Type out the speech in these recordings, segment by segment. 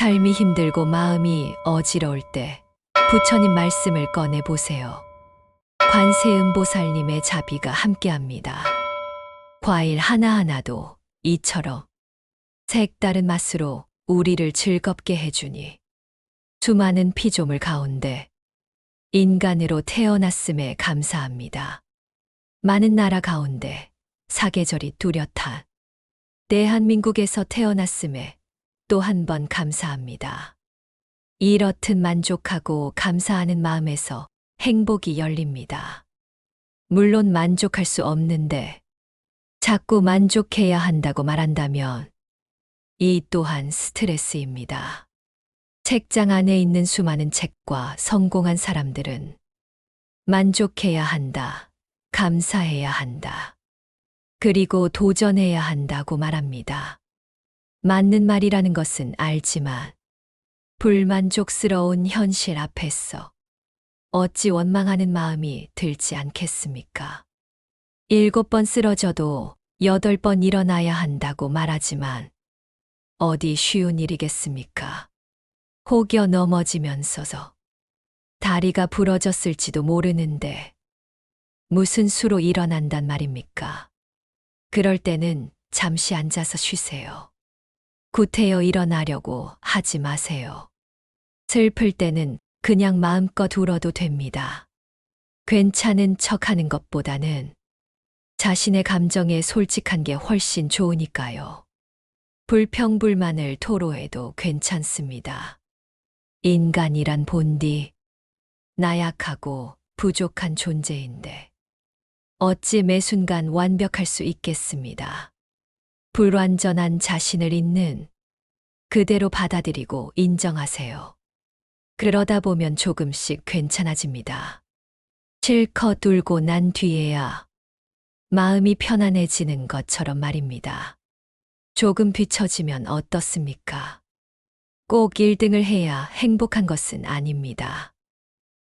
삶이 힘들고 마음이 어지러울 때 부처님 말씀을 꺼내 보세요. 관세음보살님의 자비가 함께합니다. 과일 하나하나도 이처럼 색다른 맛으로 우리를 즐겁게 해주니 수많은 피조물 가운데 인간으로 태어났음에 감사합니다. 많은 나라 가운데 사계절이 뚜렷한 대한민국에서 태어났음에 또 한 번 감사합니다. 이렇듯 만족하고 감사하는 마음에서 행복이 열립니다. 물론 만족할 수 없는데 자꾸 만족해야 한다고 말한다면 이 또한 스트레스입니다. 책장 안에 있는 수많은 책과 성공한 사람들은 만족해야 한다, 감사해야 한다, 그리고 도전해야 한다고 말합니다. 맞는 말이라는 것은 알지만 불만족스러운 현실 앞에서 어찌 원망하는 마음이 들지 않겠습니까? 7번 쓰러져도 8번 일어나야 한다고 말하지만 어디 쉬운 일이겠습니까? 혹여 넘어지면서서 다리가 부러졌을지도 모르는데 무슨 수로 일어난단 말입니까? 그럴 때는 잠시 앉아서 쉬세요. 구태여 일어나려고 하지 마세요. 슬플 때는 그냥 마음껏 울어도 됩니다. 괜찮은 척하는 것보다는 자신의 감정에 솔직한 게 훨씬 좋으니까요. 불평불만을 토로해도 괜찮습니다. 인간이란 본디 나약하고 부족한 존재인데 어찌 매 순간 완벽할 수 있겠습니다. 불완전한 자신을 있는 그대로 받아들이고 인정하세요. 그러다 보면 조금씩 괜찮아집니다. 실컷 울고 난 뒤에야 마음이 편안해지는 것처럼 말입니다. 조금 뒤처지면 어떻습니까? 꼭 1등을 해야 행복한 것은 아닙니다.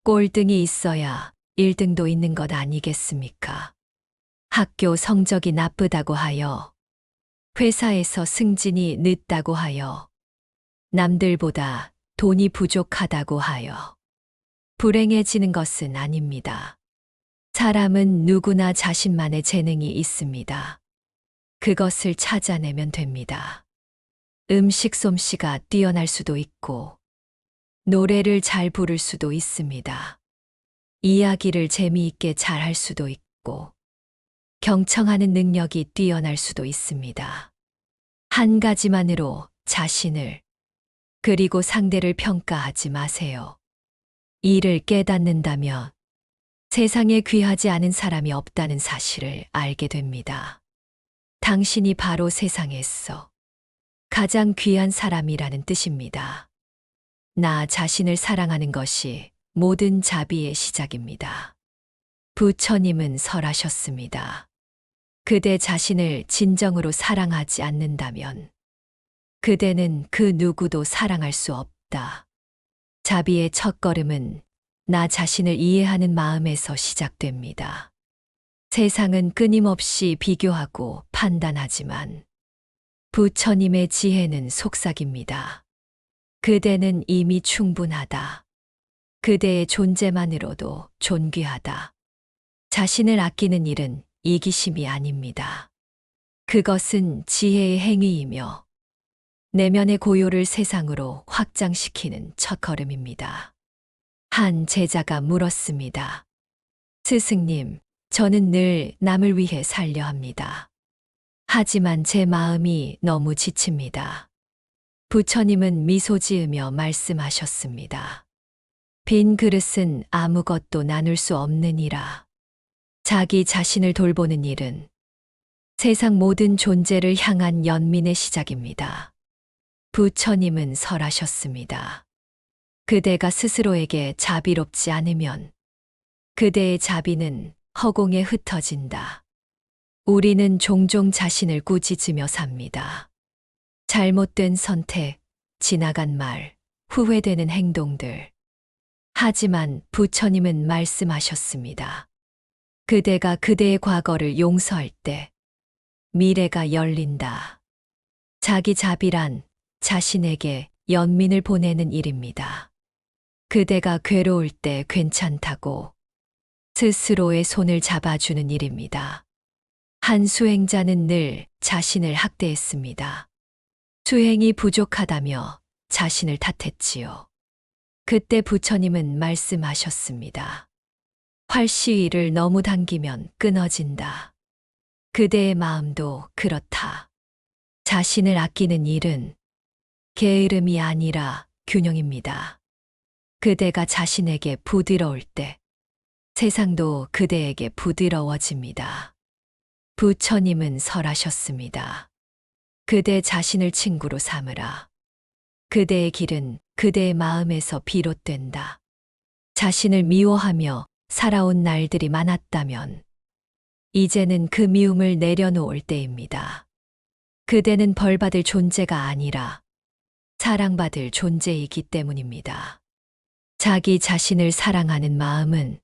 꼴등이 있어야 1등도 있는 것 아니겠습니까? 학교 성적이 나쁘다고 하여 회사에서 승진이 늦다고 하여 남들보다 돈이 부족하다고 하여 불행해지는 것은 아닙니다. 사람은 누구나 자신만의 재능이 있습니다. 그것을 찾아내면 됩니다. 음식 솜씨가 뛰어날 수도 있고 노래를 잘 부를 수도 있습니다. 이야기를 재미있게 잘할 수도 있고 경청하는 능력이 뛰어날 수도 있습니다. 한 가지만으로 자신을 그리고 상대를 평가하지 마세요. 이를 깨닫는다면 세상에 귀하지 않은 사람이 없다는 사실을 알게 됩니다. 당신이 바로 세상에서 가장 귀한 사람이라는 뜻입니다. 나 자신을 사랑하는 것이 모든 자비의 시작입니다. 부처님은 설하셨습니다. 그대 자신을 진정으로 사랑하지 않는다면 그대는 그 누구도 사랑할 수 없다. 자비의 첫걸음은 나 자신을 이해하는 마음에서 시작됩니다. 세상은 끊임없이 비교하고 판단하지만 부처님의 지혜는 속삭입니다. 그대는 이미 충분하다. 그대의 존재만으로도 존귀하다. 자신을 아끼는 일은 이기심이 아닙니다. 그것은 지혜의 행위이며 내면의 고요를 세상으로 확장시키는 첫걸음입니다. 한 제자가 물었습니다. 스승님, 저는 늘 남을 위해 살려 합니다. 하지만 제 마음이 너무 지칩니다. 부처님은 미소 지으며 말씀하셨습니다. 빈 그릇은 아무것도 나눌 수 없느니라. 자기 자신을 돌보는 일은 세상 모든 존재를 향한 연민의 시작입니다. 부처님은 설하셨습니다. 그대가 스스로에게 자비롭지 않으면 그대의 자비는 허공에 흩어진다. 우리는 종종 자신을 꾸짖으며 삽니다. 잘못된 선택, 지나간 말, 후회되는 행동들. 하지만 부처님은 말씀하셨습니다. 그대가 그대의 과거를 용서할 때 미래가 열린다. 자기 자비란 자신에게 연민을 보내는 일입니다. 그대가 괴로울 때 괜찮다고 스스로의 손을 잡아주는 일입니다. 한 수행자는 늘 자신을 학대했습니다. 수행이 부족하다며 자신을 탓했지요. 그때 부처님은 말씀하셨습니다. 활시위를 너무 당기면 끊어진다. 그대의 마음도 그렇다. 자신을 아끼는 일은 게으름이 아니라 균형입니다. 그대가 자신에게 부드러울 때 세상도 그대에게 부드러워집니다. 부처님은 설하셨습니다. 그대 자신을 친구로 삼으라. 그대의 길은 그대의 마음에서 비롯된다. 자신을 미워하며 살아온 날들이 많았다면 이제는 그 미움을 내려놓을 때입니다. 그대는 벌받을 존재가 아니라 사랑받을 존재이기 때문입니다. 자기 자신을 사랑하는 마음은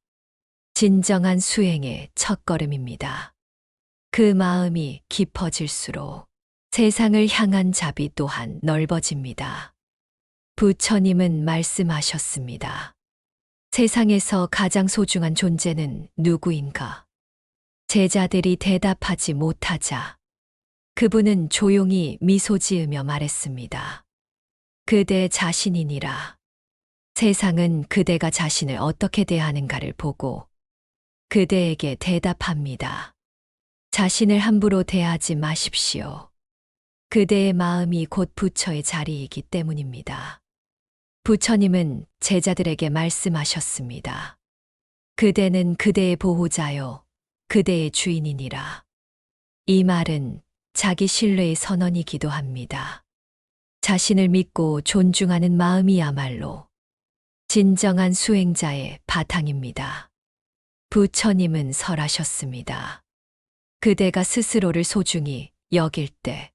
진정한 수행의 첫걸음입니다. 그 마음이 깊어질수록 세상을 향한 자비 또한 넓어집니다. 부처님은 말씀하셨습니다. 세상에서 가장 소중한 존재는 누구인가? 제자들이 대답하지 못하자 그분은 조용히 미소 지으며 말했습니다. 그대 자신이니라. 세상은 그대가 자신을 어떻게 대하는가를 보고 그대에게 대답합니다. 자신을 함부로 대하지 마십시오. 그대의 마음이 곧 부처의 자리이기 때문입니다. 부처님은 제자들에게 말씀하셨습니다. 그대는 그대의 보호자요, 그대의 주인이니라. 이 말은 자기 신뢰의 선언이기도 합니다. 자신을 믿고 존중하는 마음이야말로 진정한 수행자의 바탕입니다. 부처님은 설하셨습니다. 그대가 스스로를 소중히 여길 때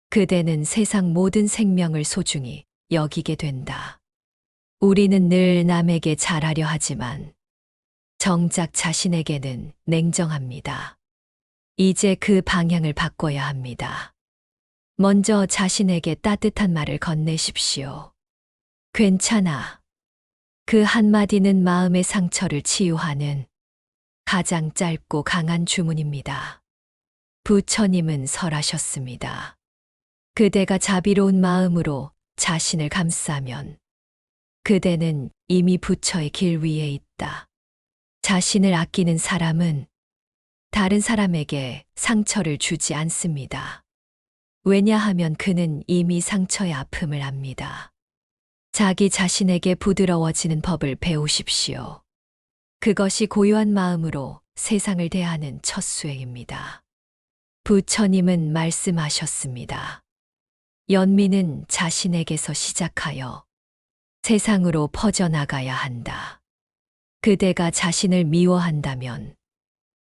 그대는 세상 모든 생명을 소중히 여기게 된다. 우리는 늘 남에게 잘하려 하지만 정작 자신에게는 냉정합니다. 이제 그 방향을 바꿔야 합니다. 먼저 자신에게 따뜻한 말을 건네십시오. 괜찮아. 그 한마디는 마음의 상처를 치유하는 가장 짧고 강한 주문입니다. 부처님은 설하셨습니다. 그대가 자비로운 마음으로 자신을 감싸면 그대는 이미 부처의 길 위에 있다. 자신을 아끼는 사람은 다른 사람에게 상처를 주지 않습니다. 왜냐하면 그는 이미 상처의 아픔을 압니다. 자기 자신에게 부드러워지는 법을 배우십시오. 그것이 고요한 마음으로 세상을 대하는 첫 수행입니다. 부처님은 말씀하셨습니다. 연민은 자신에게서 시작하여 세상으로 퍼져나가야 한다. 그대가 자신을 미워한다면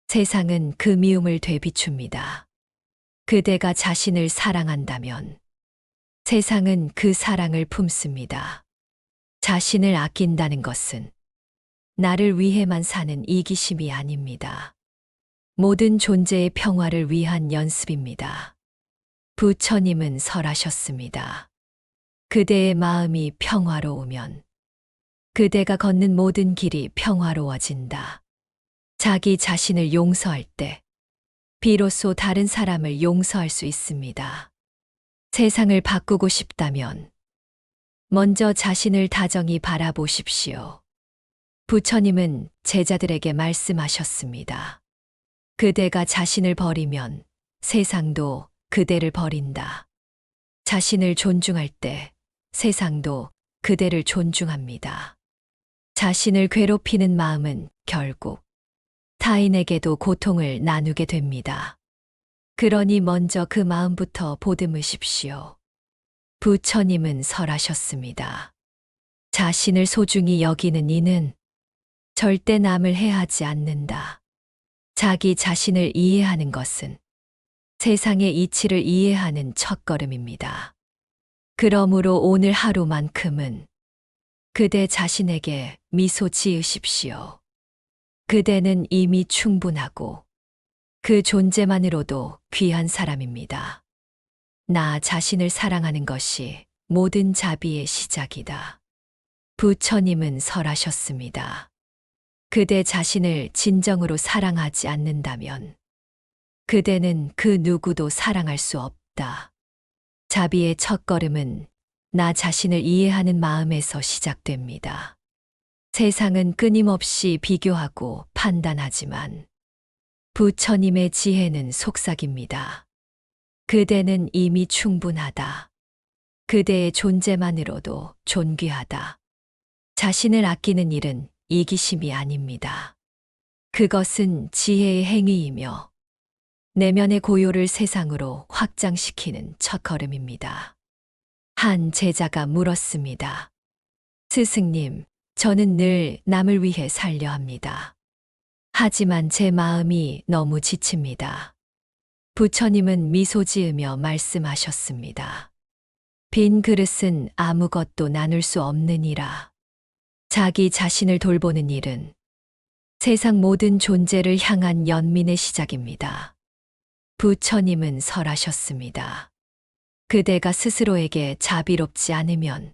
세상은 그 미움을 되비춥니다. 그대가 자신을 사랑한다면 세상은 그 사랑을 품습니다. 자신을 아낀다는 것은 나를 위해만 사는 이기심이 아닙니다. 모든 존재의 평화를 위한 연습입니다. 부처님은 설하셨습니다. 그대의 마음이 평화로우면 그대가 걷는 모든 길이 평화로워진다. 자기 자신을 용서할 때 비로소 다른 사람을 용서할 수 있습니다. 세상을 바꾸고 싶다면 먼저 자신을 다정히 바라보십시오. 부처님은 제자들에게 말씀하셨습니다. 그대가 자신을 버리면 세상도 그대를 버린다. 자신을 존중할 때 세상도 그대를 존중합니다. 자신을 괴롭히는 마음은 결국 타인에게도 고통을 나누게 됩니다. 그러니 먼저 그 마음부터 보듬으십시오. 부처님은 설하셨습니다. 자신을 소중히 여기는 이는 절대 남을 해하지 않는다. 자기 자신을 이해하는 것은 세상의 이치를 이해하는 첫걸음입니다. 그러므로 오늘 하루만큼은 그대 자신에게 미소 지으십시오. 그대는 이미 충분하고 그 존재만으로도 귀한 사람입니다. 나 자신을 사랑하는 것이 모든 자비의 시작이다. 부처님은 설하셨습니다. 그대 자신을 진정으로 사랑하지 않는다면 그대는 그 누구도 사랑할 수 없다. 자비의 첫걸음은 나 자신을 이해하는 마음에서 시작됩니다. 세상은 끊임없이 비교하고 판단하지만 부처님의 지혜는 속삭입니다. 그대는 이미 충분하다. 그대의 존재만으로도 존귀하다. 자신을 아끼는 일은 이기심이 아닙니다. 그것은 지혜의 행위이며 내면의 고요를 세상으로 확장시키는 첫걸음입니다. 한 제자가 물었습니다. 스승님, 저는 늘 남을 위해 살려 합니다. 하지만 제 마음이 너무 지칩니다. 부처님은 미소 지으며 말씀하셨습니다. 빈 그릇은 아무것도 나눌 수 없느니라. 자기 자신을 돌보는 일은 세상 모든 존재를 향한 연민의 시작입니다. 부처님은 설하셨습니다. 그대가 스스로에게 자비롭지 않으면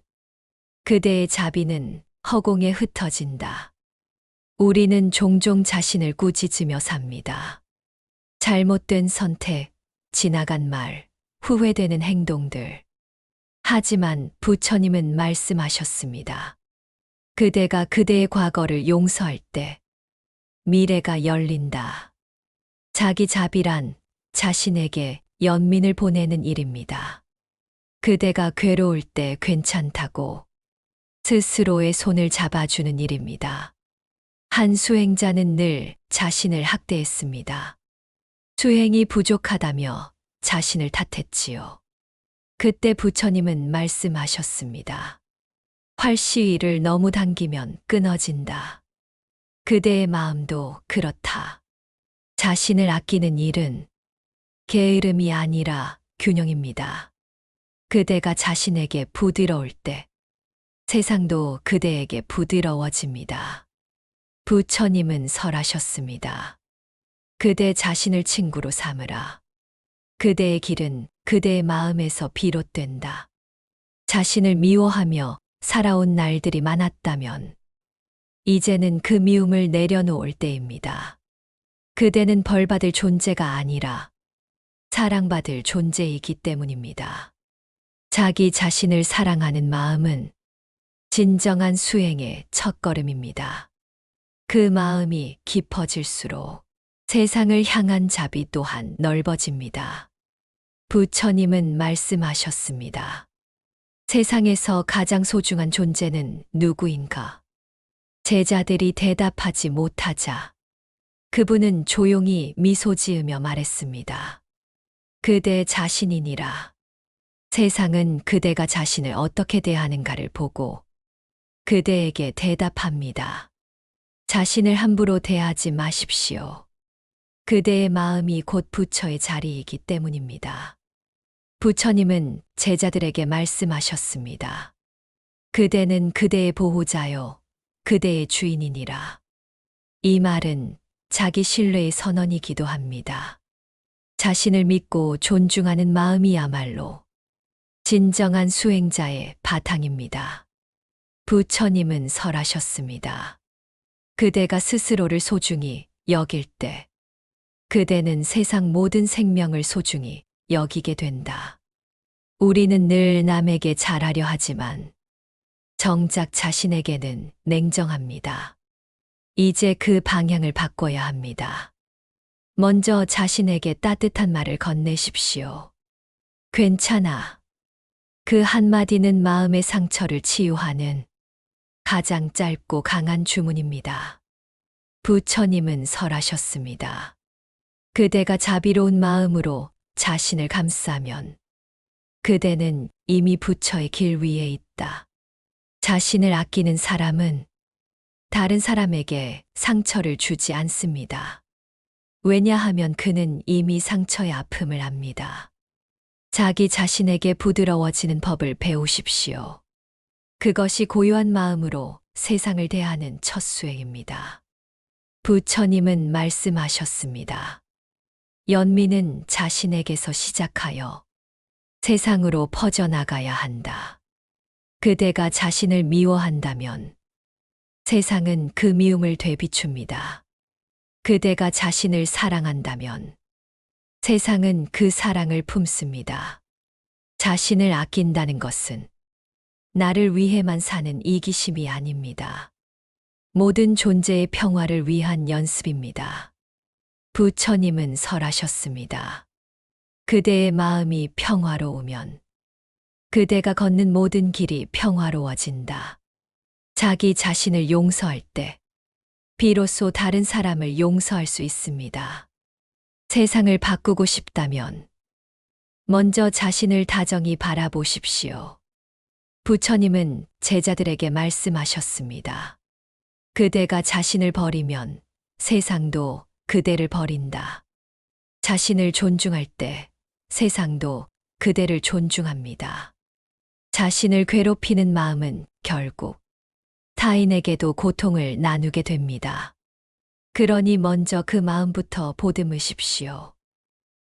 그대의 자비는 허공에 흩어진다. 우리는 종종 자신을 꾸짖으며 삽니다. 잘못된 선택, 지나간 말, 후회되는 행동들. 하지만 부처님은 말씀하셨습니다. 그대가 그대의 과거를 용서할 때 미래가 열린다. 자기 자비란 자신에게 연민을 보내는 일입니다. 그대가 괴로울 때 괜찮다고 스스로의 손을 잡아주는 일입니다. 한 수행자는 늘 자신을 학대했습니다. 수행이 부족하다며 자신을 탓했지요. 그때 부처님은 말씀하셨습니다. 활시위를 너무 당기면 끊어진다. 그대의 마음도 그렇다. 자신을 아끼는 일은 게으름이 아니라 균형입니다. 그대가 자신에게 부드러울 때 세상도 그대에게 부드러워집니다. 부처님은 설하셨습니다. 그대 자신을 친구로 삼으라. 그대의 길은 그대의 마음에서 비롯된다. 자신을 미워하며 살아온 날들이 많았다면 이제는 그 미움을 내려놓을 때입니다. 그대는 벌받을 존재가 아니라 사랑받을 존재이기 때문입니다. 자기 자신을 사랑하는 마음은 진정한 수행의 첫걸음입니다. 그 마음이 깊어질수록 세상을 향한 자비 또한 넓어집니다. 부처님은 말씀하셨습니다. 세상에서 가장 소중한 존재는 누구인가? 제자들이 대답하지 못하자 그분은 조용히 미소 지으며 말했습니다. 그대 자신이니라. 세상은 그대가 자신을 어떻게 대하는가를 보고 그대에게 대답합니다. 자신을 함부로 대하지 마십시오. 그대의 마음이 곧 부처의 자리이기 때문입니다. 부처님은 제자들에게 말씀하셨습니다. 그대는 그대의 보호자요, 그대의 주인이니라. 이 말은 자기 신뢰의 선언이기도 합니다. 자신을 믿고 존중하는 마음이야말로 진정한 수행자의 바탕입니다. 부처님은 설하셨습니다. 그대가 스스로를 소중히 여길 때 그대는 세상 모든 생명을 소중히 여기게 된다. 우리는 늘 남에게 잘하려 하지만 정작 자신에게는 냉정합니다. 이제 그 방향을 바꿔야 합니다. 먼저 자신에게 따뜻한 말을 건네십시오. 괜찮아. 그 한마디는 마음의 상처를 치유하는 가장 짧고 강한 주문입니다. 부처님은 설하셨습니다. 그대가 자비로운 마음으로 자신을 감싸면 그대는 이미 부처의 길 위에 있다. 자신을 아끼는 사람은 다른 사람에게 상처를 주지 않습니다. 왜냐하면 그는 이미 상처의 아픔을 압니다. 자기 자신에게 부드러워지는 법을 배우십시오. 그것이 고요한 마음으로 세상을 대하는 첫 수행입니다. 부처님은 말씀하셨습니다. 연민은 자신에게서 시작하여 세상으로 퍼져나가야 한다. 그대가 자신을 미워한다면 세상은 그 미움을 되비춥니다. 그대가 자신을 사랑한다면 세상은 그 사랑을 품습니다. 자신을 아낀다는 것은 나를 위해만 사는 이기심이 아닙니다. 모든 존재의 평화를 위한 연습입니다. 부처님은 설하셨습니다. 그대의 마음이 평화로우면 그대가 걷는 모든 길이 평화로워진다. 자기 자신을 용서할 때 비로소 다른 사람을 용서할 수 있습니다. 세상을 바꾸고 싶다면 먼저 자신을 다정히 바라보십시오. 부처님은 제자들에게 말씀하셨습니다. 그대가 자신을 버리면 세상도 그대를 버린다. 자신을 존중할 때 세상도 그대를 존중합니다. 자신을 괴롭히는 마음은 결국 타인에게도 고통을 나누게 됩니다. 그러니 먼저 그 마음부터 보듬으십시오.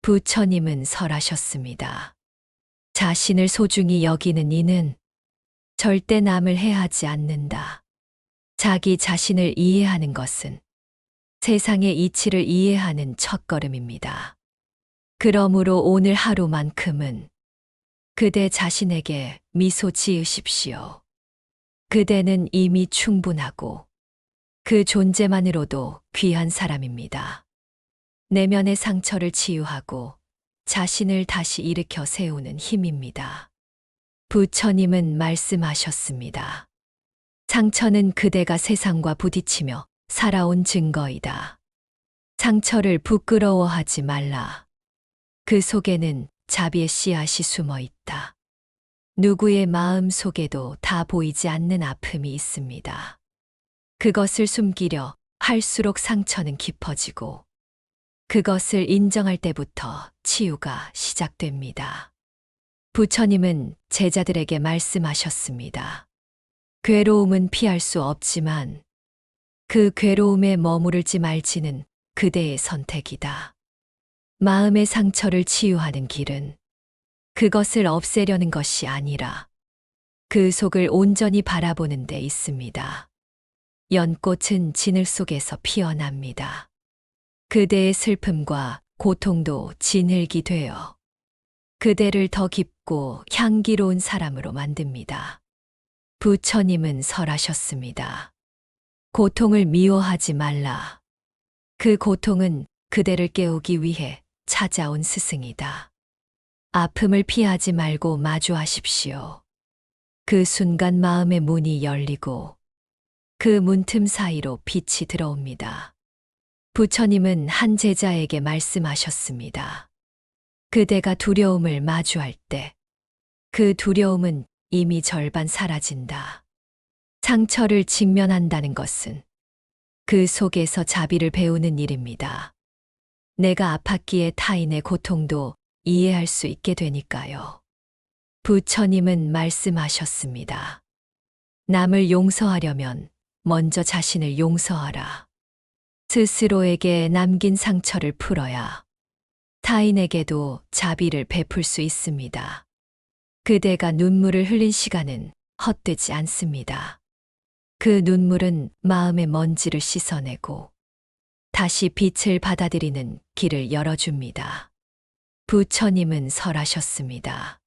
부처님은 설하셨습니다. 자신을 소중히 여기는 이는 절대 남을 해하지 않는다. 자기 자신을 이해하는 것은 세상의 이치를 이해하는 첫걸음입니다. 그러므로 오늘 하루만큼은 그대 자신에게 미소 지으십시오. 그대는 이미 충분하고 그 존재만으로도 귀한 사람입니다. 내면의 상처를 치유하고 자신을 다시 일으켜 세우는 힘입니다. 부처님은 말씀하셨습니다. 상처는 그대가 세상과 부딪히며 살아온 증거이다. 상처를 부끄러워하지 말라. 그 속에는 자비의 씨앗이 숨어 있다. 누구의 마음 속에도 다 보이지 않는 아픔이 있습니다. 그것을 숨기려 할수록 상처는 깊어지고 그것을 인정할 때부터 치유가 시작됩니다. 부처님은 제자들에게 말씀하셨습니다. 괴로움은 피할 수 없지만 그 괴로움에 머무르지 말지는 그대의 선택이다. 마음의 상처를 치유하는 길은 그것을 없애려는 것이 아니라 그 속을 온전히 바라보는 데 있습니다. 연꽃은 진흙 속에서 피어납니다. 그대의 슬픔과 고통도 진흙이 되어 그대를 더 깊고 향기로운 사람으로 만듭니다. 부처님은 설하셨습니다. 고통을 미워하지 말라. 그 고통은 그대를 깨우기 위해 찾아온 스승이다. 아픔을 피하지 말고 마주하십시오. 그 순간 마음의 문이 열리고 그 문틈 사이로 빛이 들어옵니다. 부처님은 한 제자에게 말씀하셨습니다. 그대가 두려움을 마주할 때 그 두려움은 이미 절반 사라진다. 상처를 직면한다는 것은 그 속에서 자비를 배우는 일입니다. 내가 아팠기에 타인의 고통도 이해할 수 있게 되니까요. 부처님은 말씀하셨습니다. 남을 용서하려면 먼저 자신을 용서하라. 스스로에게 남긴 상처를 풀어야 타인에게도 자비를 베풀 수 있습니다. 그대가 눈물을 흘린 시간은 헛되지 않습니다. 그 눈물은 마음의 먼지를 씻어내고 다시 빛을 받아들이는 길을 열어줍니다. 부처님은 설하셨습니다.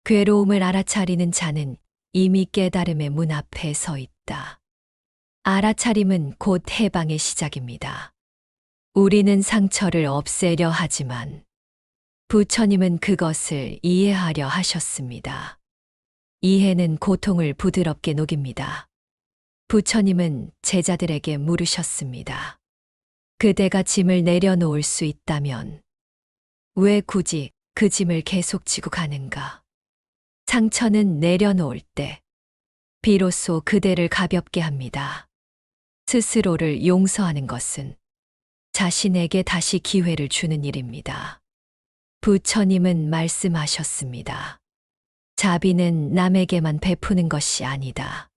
괴로움을 알아차리는 자는 이미 깨달음의 문 앞에 서 있다. 알아차림은 곧 해방의 시작입니다. 우리는 상처를 없애려 하지만 부처님은 그것을 이해하려 하셨습니다. 이해는 고통을 부드럽게 녹입니다. 부처님은 제자들에게 물으셨습니다. 그대가 짐을 내려놓을 수 있다면 왜 굳이 그 짐을 계속 지고 가는가? 상처는 내려놓을 때 비로소 그대를 가볍게 합니다. 스스로를 용서하는 것은 자신에게 다시 기회를 주는 일입니다. 부처님은 말씀하셨습니다. 자비는 남에게만 베푸는 것이 아니다.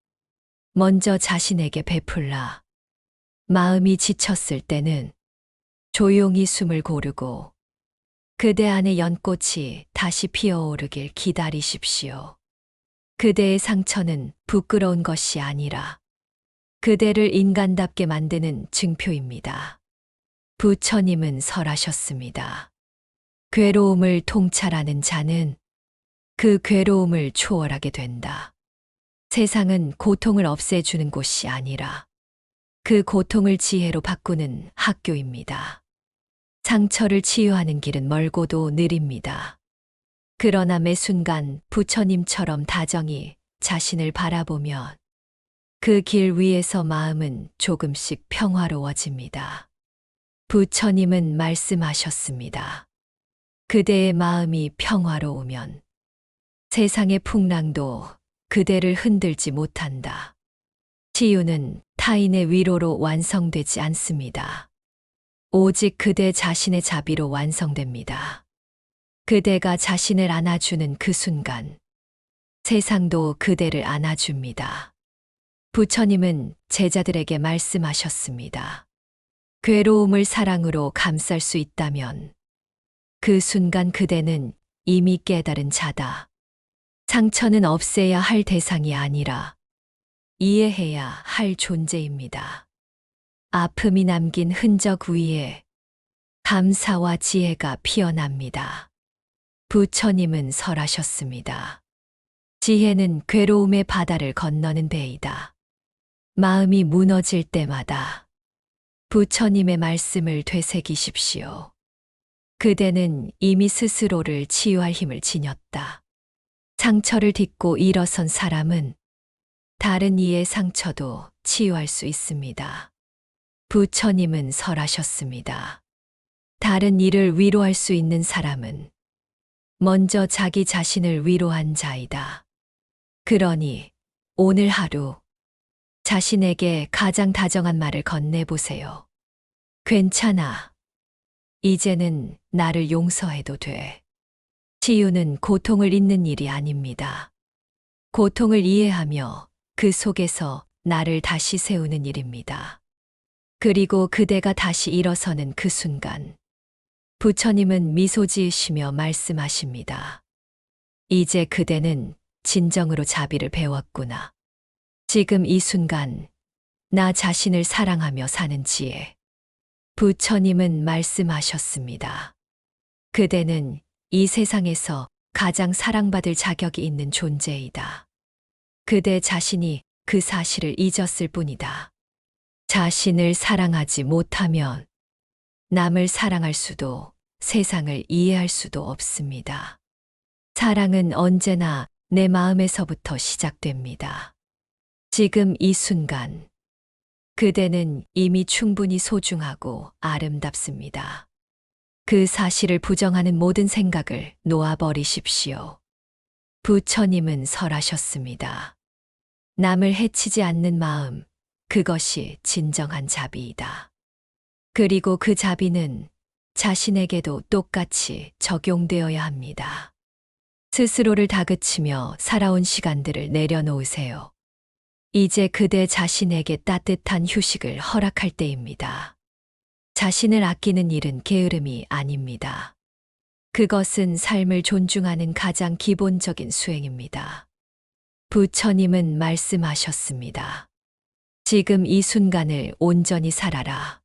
먼저 자신에게 베풀라. 마음이 지쳤을 때는 조용히 숨을 고르고 그대 안의 연꽃이 다시 피어오르길 기다리십시오. 그대의 상처는 부끄러운 것이 아니라 그대를 인간답게 만드는 증표입니다. 부처님은 설하셨습니다. 괴로움을 통찰하는 자는 그 괴로움을 초월하게 된다. 세상은 고통을 없애주는 곳이 아니라 그 고통을 지혜로 바꾸는 학교입니다. 상처를 치유하는 길은 멀고도 느립니다. 그러나 매 순간 부처님처럼 다정히 자신을 바라보면 그 길 위에서 마음은 조금씩 평화로워집니다. 부처님은 말씀하셨습니다. 그대의 마음이 평화로우면 세상의 풍랑도 그대를 흔들지 못한다. 치유는 타인의 위로로 완성되지 않습니다. 오직 그대 자신의 자비로 완성됩니다. 그대가 자신을 안아주는 그 순간 세상도 그대를 안아줍니다. 부처님은 제자들에게 말씀하셨습니다. 괴로움을 사랑으로 감쌀 수 있다면 그 순간 그대는 이미 깨달은 자다. 상처는 없애야 할 대상이 아니라 이해해야 할 존재입니다. 아픔이 남긴 흔적 위에 감사와 지혜가 피어납니다. 부처님은 설하셨습니다. 지혜는 괴로움의 바다를 건너는 배이다. 마음이 무너질 때마다 부처님의 말씀을 되새기십시오. 그대는 이미 스스로를 치유할 힘을 지녔다. 상처를 딛고 일어선 사람은 다른 이의 상처도 치유할 수 있습니다. 부처님은 설하셨습니다. 다른 이를 위로할 수 있는 사람은 먼저 자기 자신을 위로한 자이다. 그러니 오늘 하루 자신에게 가장 다정한 말을 건네보세요. 괜찮아. 이제는 나를 용서해도 돼. 치유는 고통을 잊는 일이 아닙니다. 고통을 이해하며 그 속에서 나를 다시 세우는 일입니다. 그리고 그대가 다시 일어서는 그 순간, 부처님은 미소 지으시며 말씀하십니다. 이제 그대는 진정으로 자비를 배웠구나. 지금 이 순간, 나 자신을 사랑하며 사는 지혜. 부처님은 말씀하셨습니다. 그대는 이 세상에서 가장 사랑받을 자격이 있는 존재이다. 그대 자신이 그 사실을 잊었을 뿐이다. 자신을 사랑하지 못하면 남을 사랑할 수도 세상을 이해할 수도 없습니다. 사랑은 언제나 내 마음에서부터 시작됩니다. 지금 이 순간, 그대는 이미 충분히 소중하고 아름답습니다. 그 사실을 부정하는 모든 생각을 놓아버리십시오. 부처님은 설하셨습니다. 남을 해치지 않는 마음, 그것이 진정한 자비이다. 그리고 그 자비는 자신에게도 똑같이 적용되어야 합니다. 스스로를 다그치며 살아온 시간들을 내려놓으세요. 이제 그대 자신에게 따뜻한 휴식을 허락할 때입니다. 자신을 아끼는 일은 게으름이 아닙니다. 그것은 삶을 존중하는 가장 기본적인 수행입니다. 부처님은 말씀하셨습니다. 지금 이 순간을 온전히 살아라.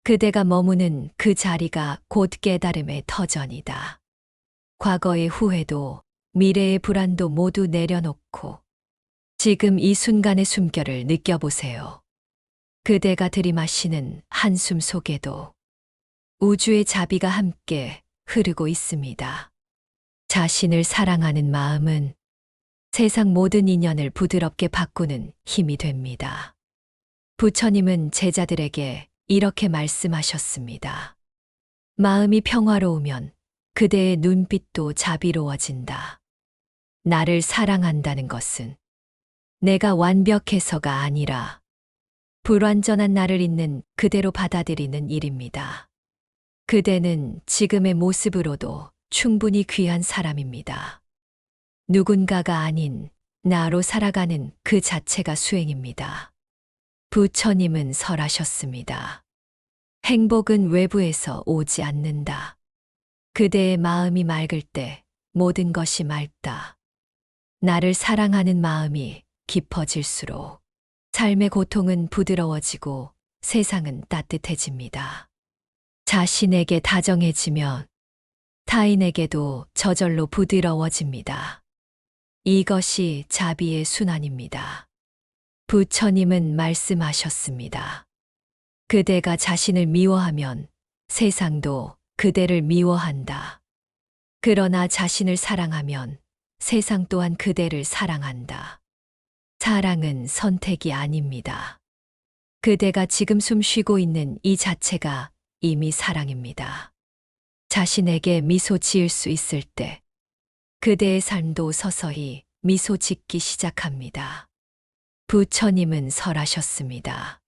그대가 머무는 그 자리가 곧 깨달음의 터전이다. 과거의 후회도 미래의 불안도 모두 내려놓고 지금 이 순간의 숨결을 느껴보세요. 그대가 들이마시는 한숨 속에도 우주의 자비가 함께 흐르고 있습니다. 자신을 사랑하는 마음은 세상 모든 인연을 부드럽게 바꾸는 힘이 됩니다. 부처님은 제자들에게 이렇게 말씀하셨습니다. 마음이 평화로우면 그대의 눈빛도 자비로워진다. 나를 사랑한다는 것은 내가 완벽해서가 아니라 불완전한 나를 있는 그대로 받아들이는 일입니다. 그대는 지금의 모습으로도 충분히 귀한 사람입니다. 누군가가 아닌 나로 살아가는 그 자체가 수행입니다. 부처님은 설하셨습니다. 행복은 외부에서 오지 않는다. 그대의 마음이 맑을 때 모든 것이 맑다. 나를 사랑하는 마음이 깊어질수록 삶의 고통은 부드러워지고 세상은 따뜻해집니다. 자신에게 다정해지면 타인에게도 저절로 부드러워집니다. 이것이 자비의 순환입니다. 부처님은 말씀하셨습니다. 그대가 자신을 미워하면 세상도 그대를 미워한다. 그러나 자신을 사랑하면 세상 또한 그대를 사랑한다. 사랑은 선택이 아닙니다. 그대가 지금 숨 쉬고 있는 이 자체가 이미 사랑입니다. 자신에게 미소 지을 수 있을 때 그대의 삶도 서서히 미소 짓기 시작합니다. 부처님은 설하셨습니다.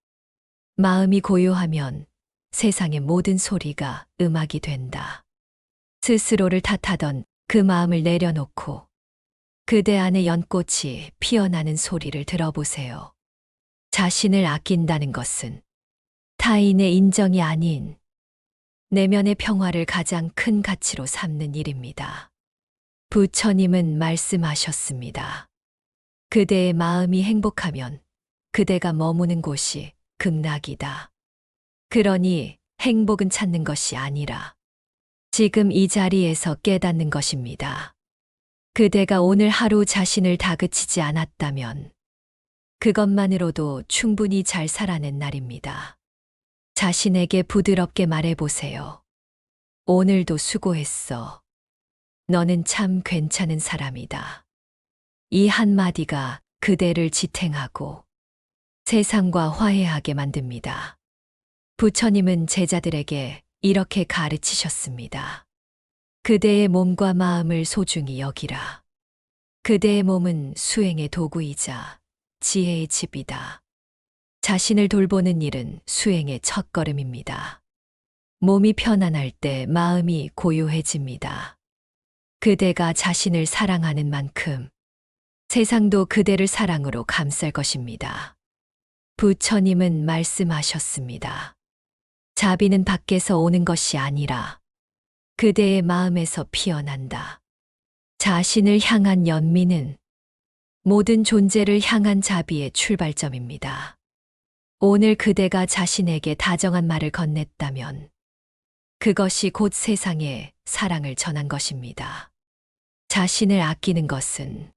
마음이 고요하면 세상의 모든 소리가 음악이 된다. 스스로를 탓하던 그 마음을 내려놓고 그대 안에 연꽃이 피어나는 소리를 들어보세요. 자신을 아낀다는 것은 타인의 인정이 아닌 내면의 평화를 가장 큰 가치로 삼는 일입니다. 부처님은 말씀하셨습니다. 그대의 마음이 행복하면 그대가 머무는 곳이 극락이다. 그러니 행복은 찾는 것이 아니라 지금 이 자리에서 깨닫는 것입니다. 그대가 오늘 하루 자신을 다그치지 않았다면 그것만으로도 충분히 잘 살아낸 날입니다. 자신에게 부드럽게 말해보세요. 오늘도 수고했어. 너는 참 괜찮은 사람이다. 이 한마디가 그대를 지탱하고 세상과 화해하게 만듭니다. 부처님은 제자들에게 이렇게 가르치셨습니다. 그대의 몸과 마음을 소중히 여기라. 그대의 몸은 수행의 도구이자 지혜의 집이다. 자신을 돌보는 일은 수행의 첫걸음입니다. 몸이 편안할 때 마음이 고요해집니다. 그대가 자신을 사랑하는 만큼 세상도 그대를 사랑으로 감쌀 것입니다. 부처님은 말씀하셨습니다. 자비는 밖에서 오는 것이 아니라 그대의 마음에서 피어난다. 자신을 향한 연민은 모든 존재를 향한 자비의 출발점입니다. 오늘 그대가 자신에게 다정한 말을 건넸다면 그것이 곧 세상에 사랑을 전한 것입니다. 자신을 아끼는 것은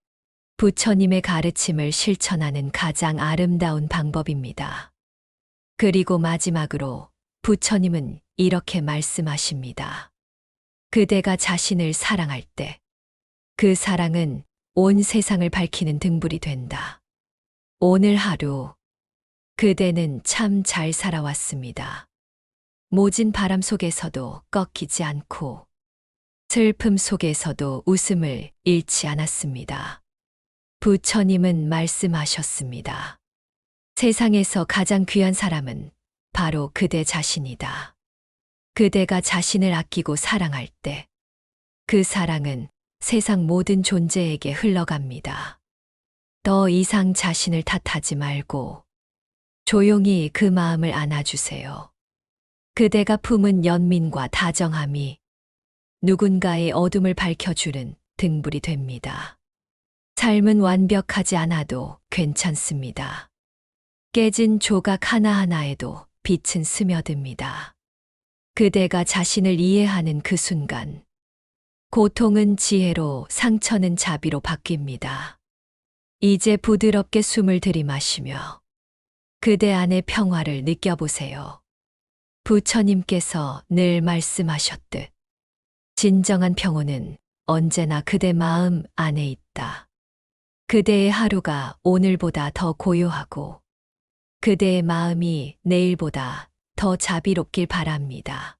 부처님의 가르침을 실천하는 가장 아름다운 방법입니다. 그리고 마지막으로 부처님은 이렇게 말씀하십니다. 그대가 자신을 사랑할 때 그 사랑은 온 세상을 밝히는 등불이 된다. 오늘 하루 그대는 참 잘 살아왔습니다. 모진 바람 속에서도 꺾이지 않고 슬픔 속에서도 웃음을 잃지 않았습니다. 부처님은 말씀하셨습니다. 세상에서 가장 귀한 사람은 바로 그대 자신이다. 그대가 자신을 아끼고 사랑할 때 그 사랑은 세상 모든 존재에게 흘러갑니다. 더 이상 자신을 탓하지 말고 조용히 그 마음을 안아주세요. 그대가 품은 연민과 다정함이 누군가의 어둠을 밝혀주는 등불이 됩니다. 삶은 완벽하지 않아도 괜찮습니다. 깨진 조각 하나하나에도 빛은 스며듭니다. 그대가 자신을 이해하는 그 순간, 고통은 지혜로, 상처는 자비로 바뀝니다. 이제 부드럽게 숨을 들이마시며 그대 안의 평화를 느껴보세요. 부처님께서 늘 말씀하셨듯 진정한 평온은 언제나 그대 마음 안에 있다. 그대의 하루가 오늘보다 더 고요하고 그대의 마음이 내일보다 더 자비롭길 바랍니다.